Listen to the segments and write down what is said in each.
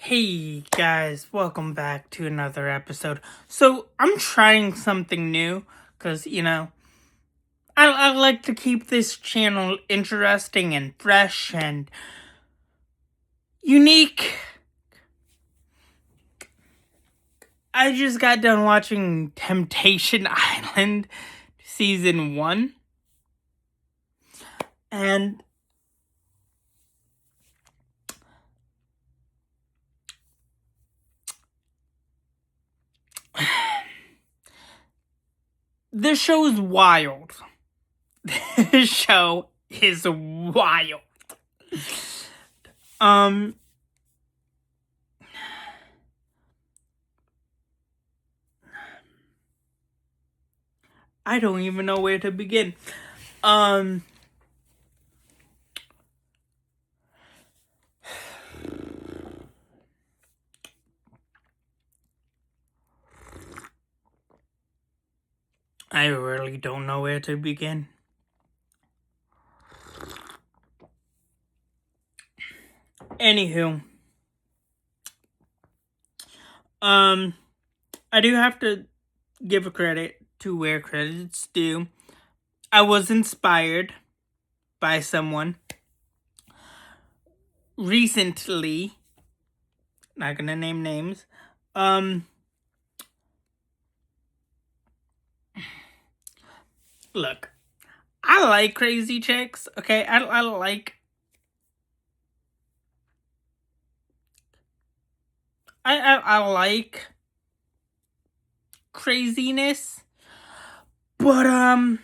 Hey guys, welcome back to another episode. So, I'm trying something new because, I like to keep this channel interesting and fresh and unique. I just got done watching Temptation Island season 1, and this show is wild. This show is wild. I don't even know where to begin. I really don't know where to begin. Anywho, I do have to give a credit to where credit's due. I was inspired by someone recently, not gonna name names. Look, I like crazy chicks, okay? I like craziness, but and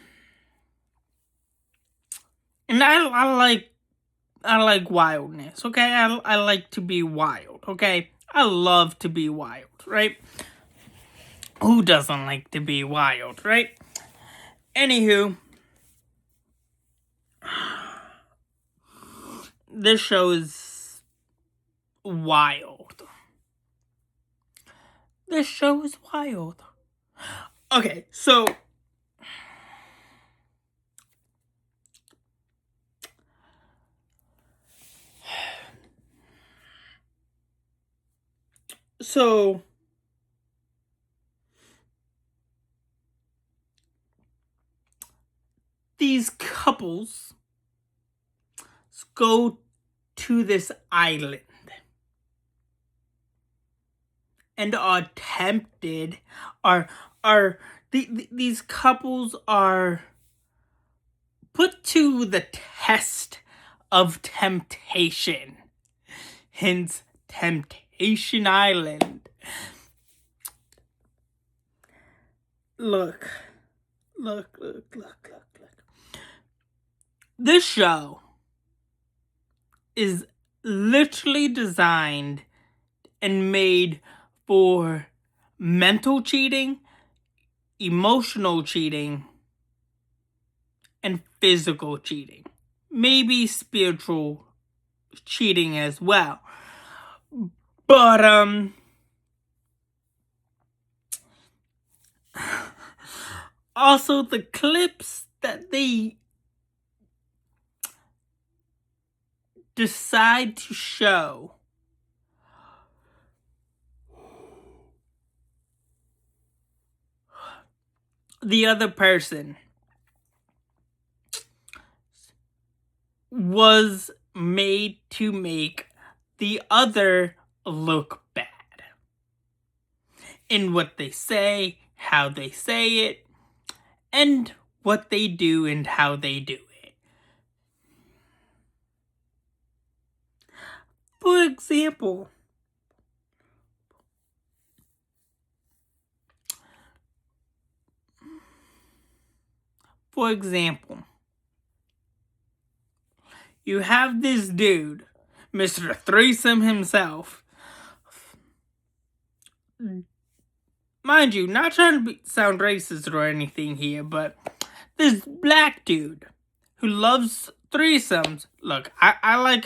I like wildness, okay? I like to be wild, okay? I love to be wild, right? Who doesn't like to be wild, right? Anywho, this show is wild. This show is wild. Okay, so these couples go to this island and are tempted. These couples are put to the test of temptation. Hence, Temptation Island. Look. This show is literally designed and made for mental cheating, emotional cheating, and physical cheating. Maybe spiritual cheating as well. But, also the clips that they decide to show the other person was made to make the other look bad. In what they say, how they say it, and what they do and how they do it. For example, you have this dude, Mr. Threesome himself. Mind you, not trying to sound racist or anything here, but this black dude who loves threesomes. Look, I like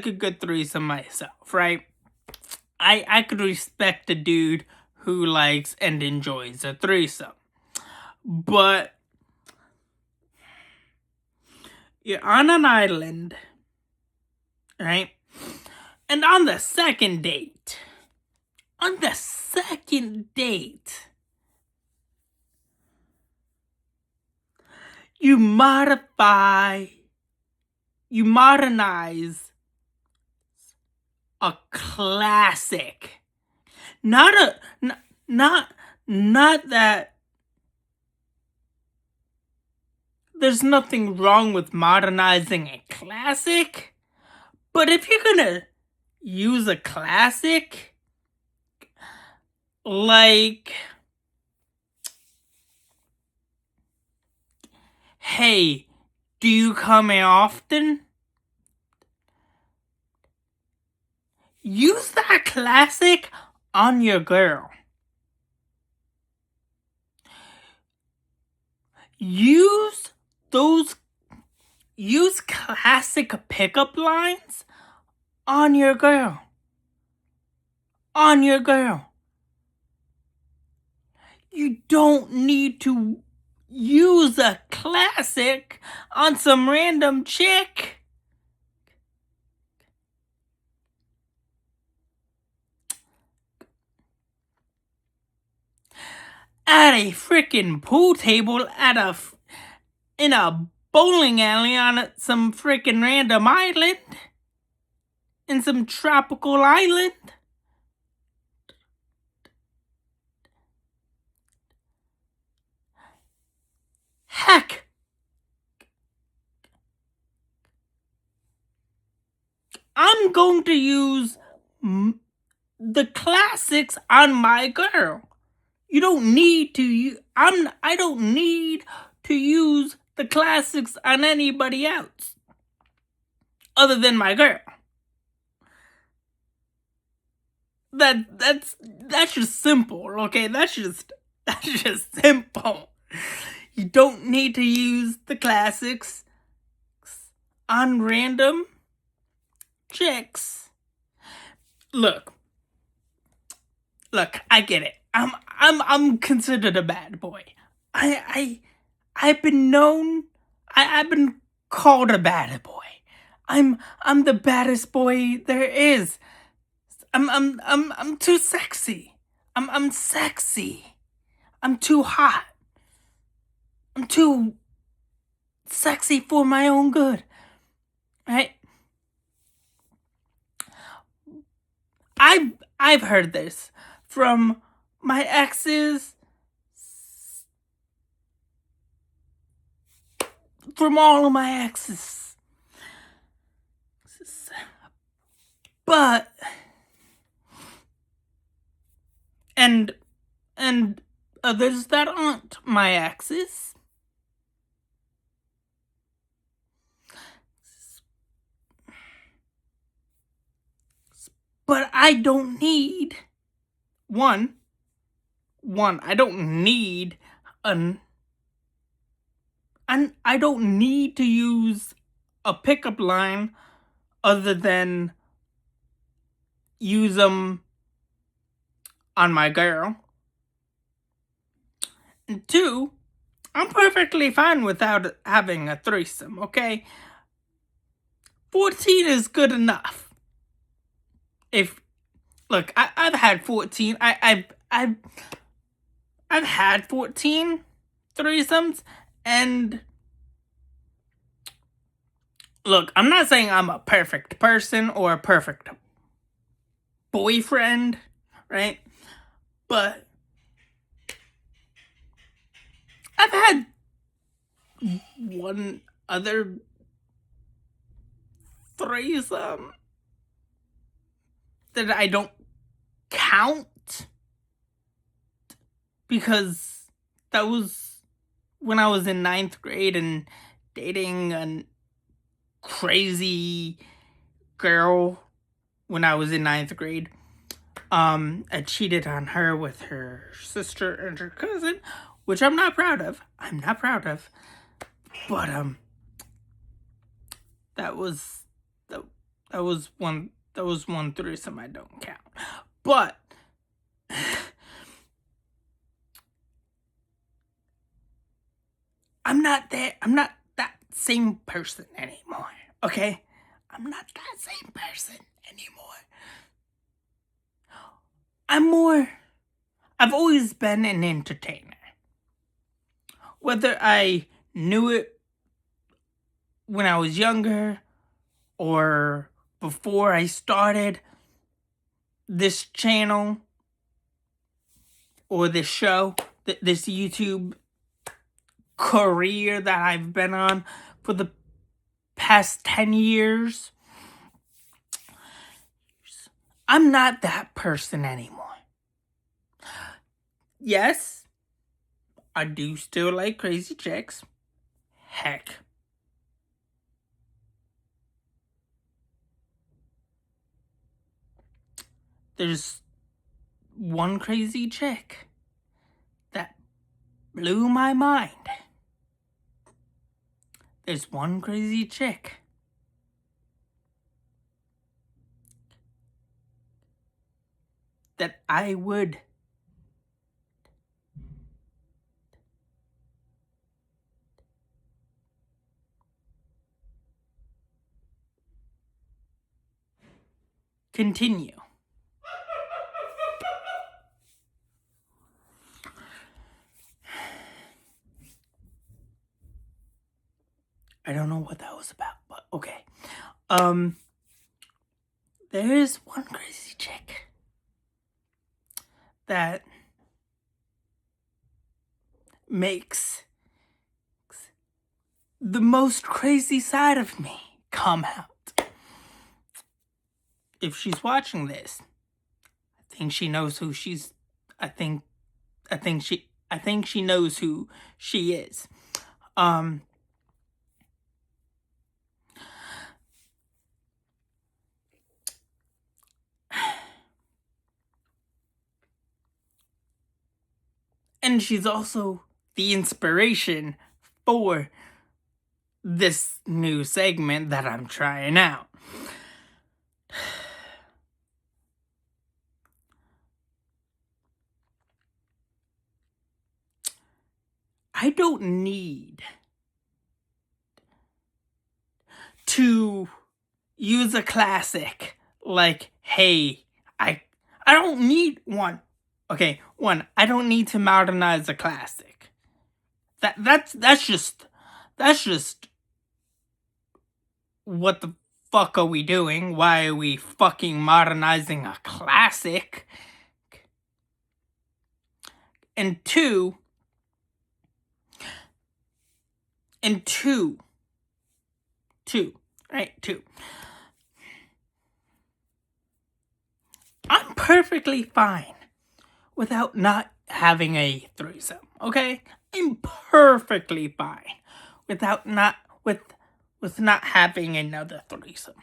a good threesome myself, right? I could respect a dude who likes and enjoys a threesome. But you're on an island, right? And on the second date, you modernize a classic. Not that there's nothing wrong with modernizing a classic, but if you're gonna use a classic, like, hey, do you come here often? Use that classic on your girl. Use classic pickup lines on your girl. You don't need to use a classic on some random chick. At a freaking pool table in a bowling alley on some freaking random island. In some tropical island. Heck, I'm going to use the classics on my girl. You don't need to. I don't need to use the classics on anybody else, other than my girl. That's just simple, okay? That's just simple. You don't need to use the classics on random chicks. Look, I get it. I'm considered a bad boy. I've been known. I've been called a bad boy. I'm the baddest boy there is. I'm too sexy. I'm sexy. I'm too hot. I'm too sexy for my own good. Right? I've heard this from my exes, from all of my exes. But and others that aren't my exes. But I don't need one. I don't need I don't need to use a pickup line other than use them on my girl. And 2, I'm perfectly fine without having a threesome, okay? 14 is good enough. Look, I've had 14. I've had 14 threesomes, and look, I'm not saying I'm a perfect person or a perfect boyfriend, right? But I've had one other threesome that I don't count because that was when I was in 9th grade and dating a crazy girl when I was in 9th grade. I cheated on her with her sister and her cousin, which I'm not proud of. But that was one threesome I don't count. But I'm not that same person anymore. Okay? I'm not that same person anymore. I've always been an entertainer. Whether I knew it when I was younger or before I started this channel or this show, this YouTube career that I've been on for the past 10 years, I'm not that person anymore. Yes, I do still like crazy chicks. Heck, there's one crazy chick that blew my mind. There's one crazy chick that I would continue. I don't know what that was about, but okay. There is one crazy chick that makes the most crazy side of me come out. If she's watching this, I think she knows who she's. I think she knows who she is. And she's also the inspiration for this new segment that I'm trying out. I don't need to use a classic like, hey, I don't need one. Okay, I don't need to modernize a classic. That's just what the fuck are we doing? Why are we fucking modernizing a classic? And two, I'm perfectly fine without not having a threesome, okay? I'm perfectly fine without not having another threesome.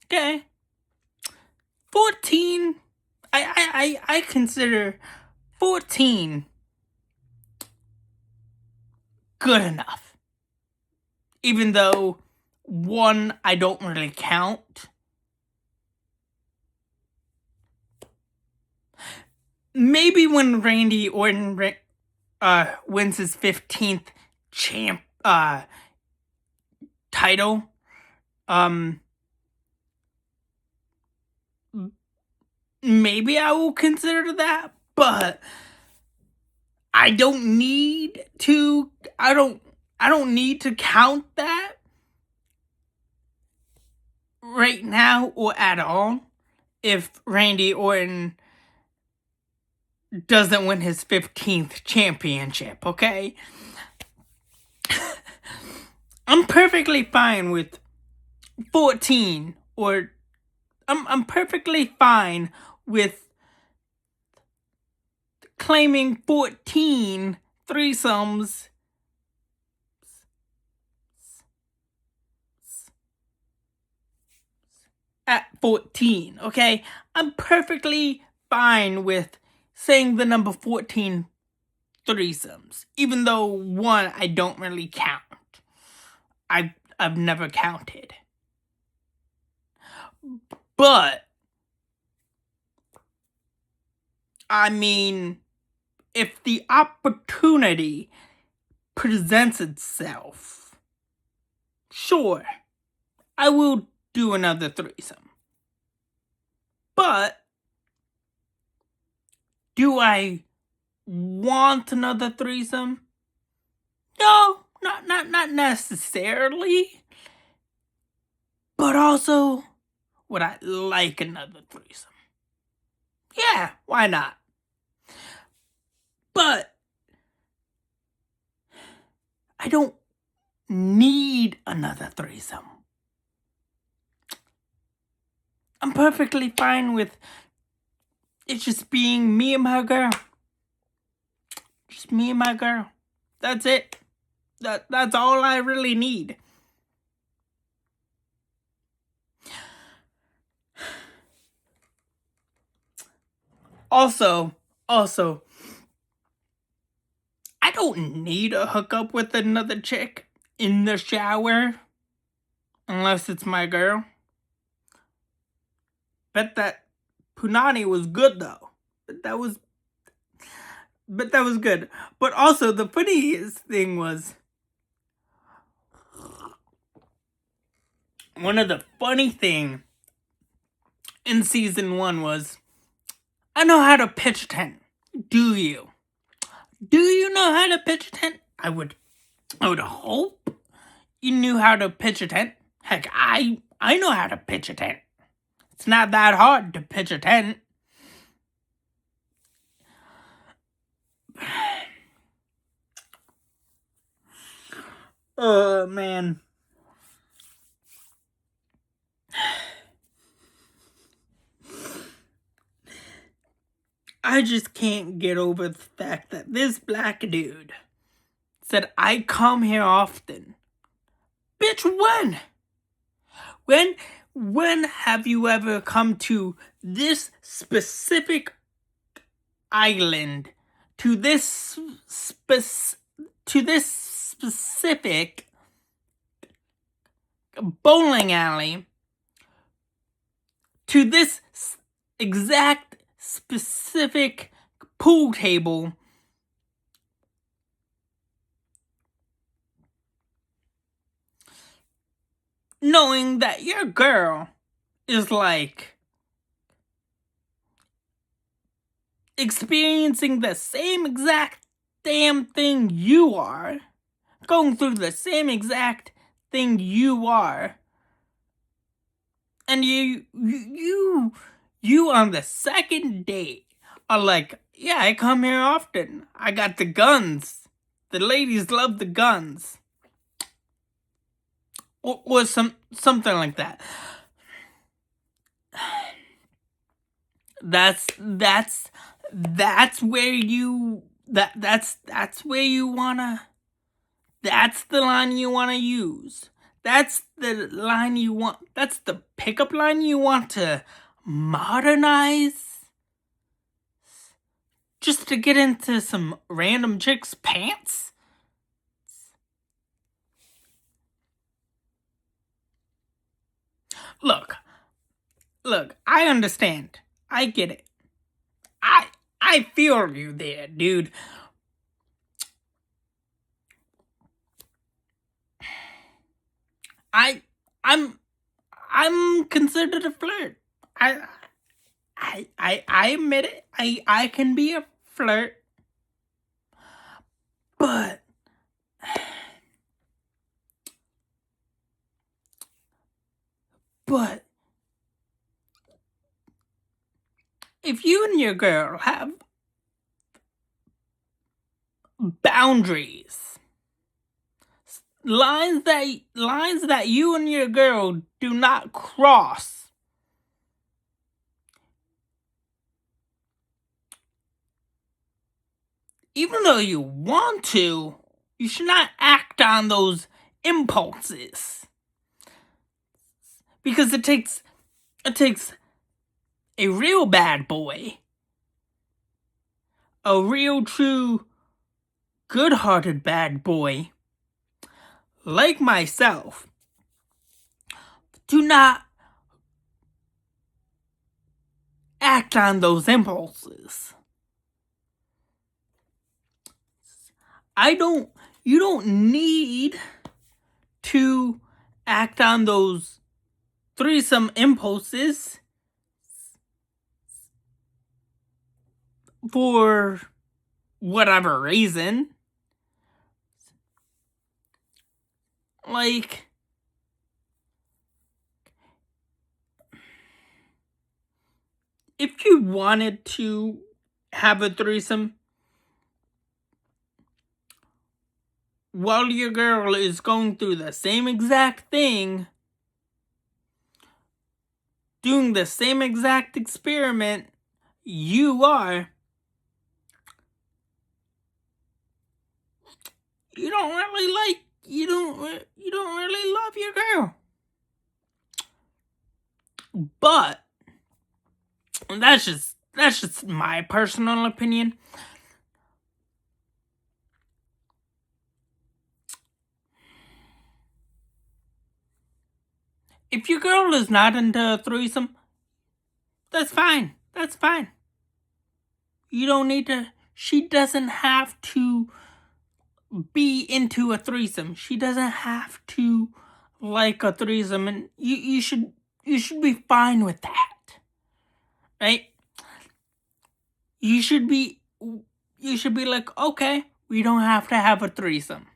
Okay? 14, I consider 14 good enough. Even though one I don't really count. Maybe when Randy Orton wins his 15th title, maybe I will consider that, but I don't need to count that right now or at all if Randy Orton doesn't win his 15th championship, okay? I'm perfectly fine with 14 or I'm perfectly fine with claiming 14 threesomes at 14, okay? I'm perfectly fine with saying the number 14 threesomes, even though one I don't really count. I've never counted. But I mean, if the opportunity presents itself, sure, I will do another threesome. But do I want another threesome? No, not necessarily. But also, would I like another threesome? Yeah, why not? But I don't need another threesome. I'm perfectly fine with it just being me and my girl. Just me and my girl. That's it. That's all I really need. Also, I don't need to hook up with another chick in the shower unless it's my girl. Bet that punani was good though. But that was good. But also the funniest thing was one of the funny thing in season 1 was I know how to pitch a tent. Do you? Do you know how to pitch a tent? I would hope you knew how to pitch a tent. Heck, I know how to pitch a tent. It's not that hard to pitch a tent. Oh, man. I just can't get over the fact that this black dude said, I come here often. Bitch, when? When have you ever come to this specific island, to this specific bowling alley, to this exact specific pool table, knowing that your girl is like experiencing the same exact damn thing you are, going through the same exact thing you are, and you on the second date are like, yeah, I come here often. I got the guns. The ladies love the guns. Or something like that. That's where you that's where you wanna, that's the line you wanna use. That's the line you want, that's the pickup line you want to modernize just to get into some random chick's pants? Look, I understand. I get it. I feel you there, dude. I'm considered a flirt. I admit it. I can be a flirt. But if you and your girl have boundaries, lines that you and your girl do not cross, even though you want to, you should not act on those impulses. Because it takes a real bad boy, a real true good-hearted bad boy like myself to not act on those impulses. You don't need to act on those threesome impulses for whatever reason. Like, if you wanted to have a threesome while your girl is going through the same exact thing, doing the same exact experiment you are, you don't really love your girl. But that's just my personal opinion. If your girl is not into a threesome, that's fine. That's fine. You don't need to. She doesn't have to be into a threesome. She doesn't have to like a threesome, and you should be fine with that, right? You should be like, okay, we don't have to have a threesome.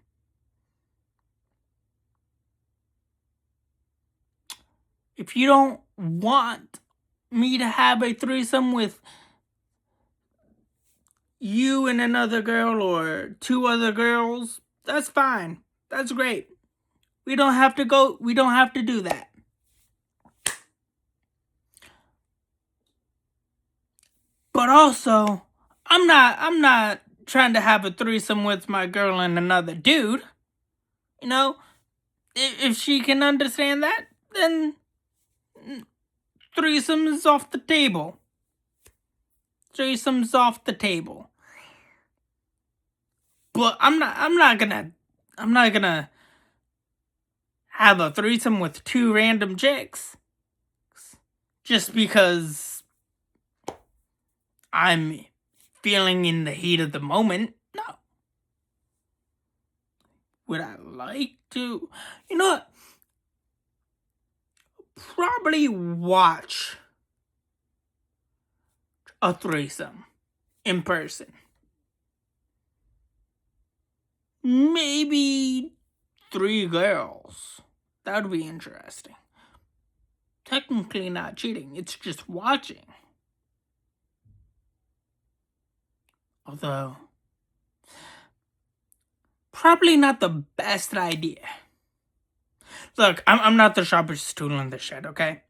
If you don't want me to have a threesome with you and another girl or two other girls, that's fine. That's great. We don't have to do that. But also, I'm not trying to have a threesome with my girl and another dude. You know, if she can understand that, then threesome is off the table. Threesome's off the table. But I'm not gonna have a threesome with two random chicks just because I'm feeling in the heat of the moment. No. Would I like to? You know what? Probably watch a threesome in person. Maybe 3 girls. That would be interesting. Technically not cheating, it's just watching. Although, probably not the best idea. Look, I'm not the sharpest tool in the shed, okay?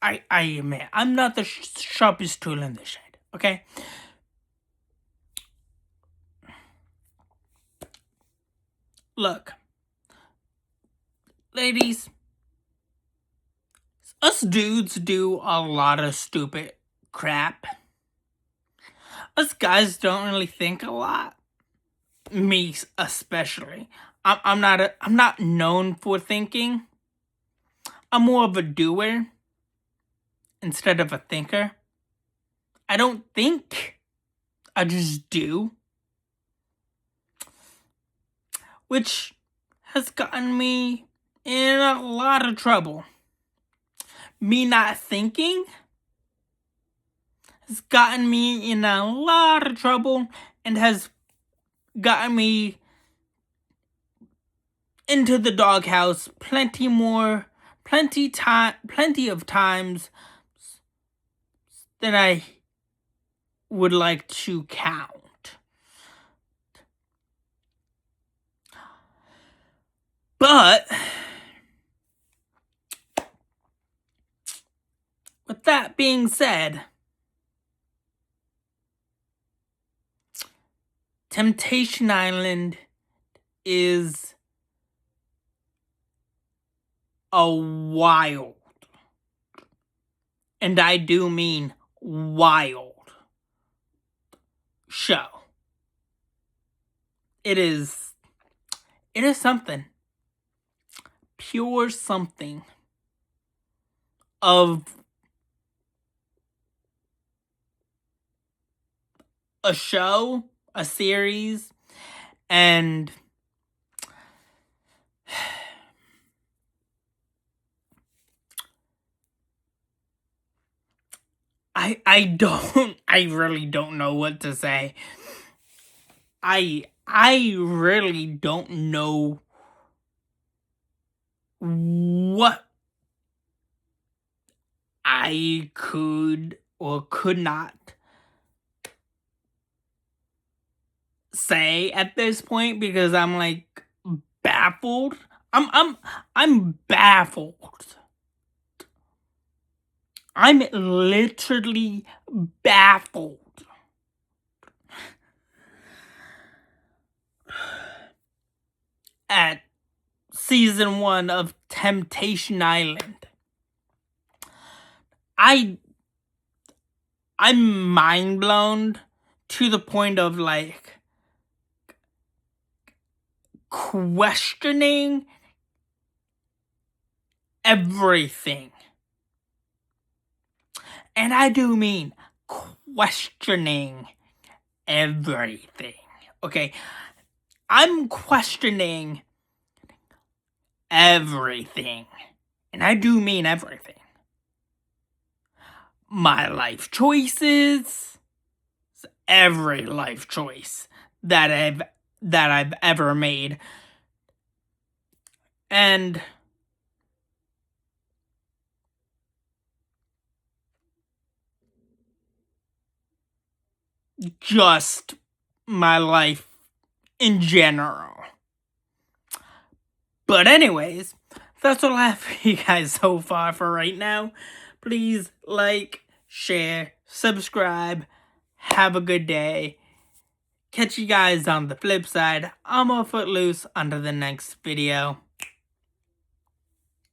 I admit, I'm not the sharpest tool in the shed, okay? Look, ladies, us dudes do a lot of stupid crap. Us guys don't really think a lot. Me especially. I'm not known for thinking. I'm more of a doer instead of a thinker. I don't think, I just do. Which has gotten me in a lot of trouble. Me not thinking has gotten me in a lot of trouble and has gotten me into the doghouse plenty of times than I would like to count. But with that being said, Temptation Island is a wild, and I do mean wild, show. It is something. Pure something of a show, a series, and I really don't know what to say. I really don't know what I could or could not say at this point, because I'm like baffled. I'm baffled. I'm literally baffled. At season 1 of Temptation Island, I'm mind blown to the point of like questioning everything. And I do mean questioning everything. Okay? I'm questioning everything. And I do mean everything. My life choices, every life choice that I've ever made. And just my life in general. But anyways, that's all I have for you guys so far for right now. Please like, share, subscribe. Have a good day. Catch you guys on the flip side. I'm more Footloose under the next video.